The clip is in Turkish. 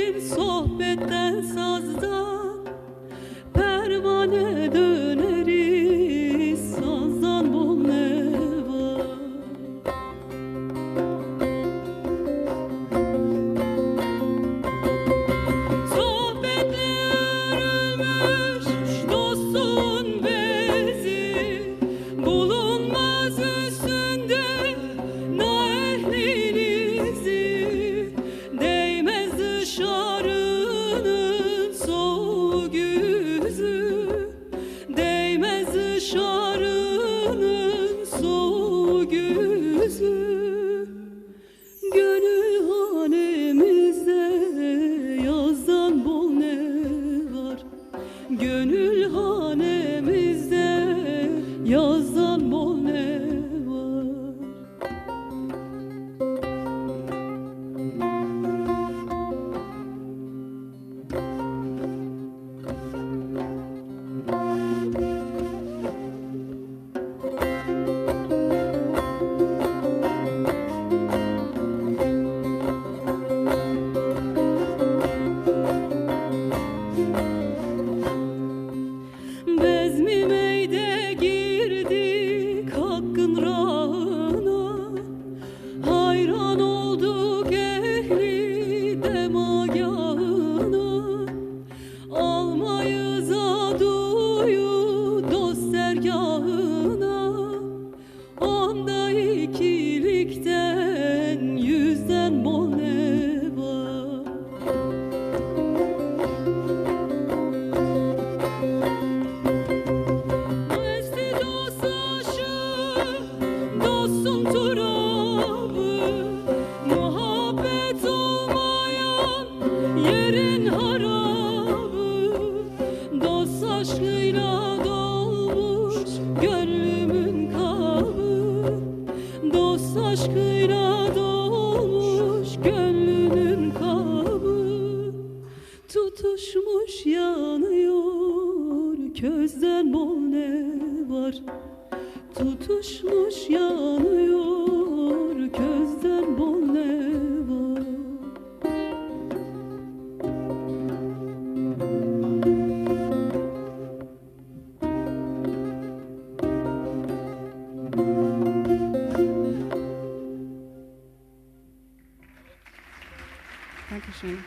dönerim sohbetten sazdan, pervane döneriz sazdan bol ne var. Sohbetle örülmüş dostun bezi, bulunmaz üstünde naehlin izi. Değmez dışarının soğuk yüzü, değmez dışarının soğuk yüzü. Gönül hanemizde yazdan bol ne var. Gönül hanemizde yazdan bol ne var. Bezmimeyde girdik hakkın rahına, hayran olduk ehli demagahına. Almayız aduyu dost dergahına, onda ikilikten yüzden bol ne var. Dostum turabı, muhabbet olmayan yerin harabı. Dost aşkıyla dolmuş gönlümün kabı, dost aşkıyla dolmuş gönlümün kabı. Tutuşmuş yanıyor közden bol ne var. Tutuşmuş yanıyor közden bol ne var. Dankeschön.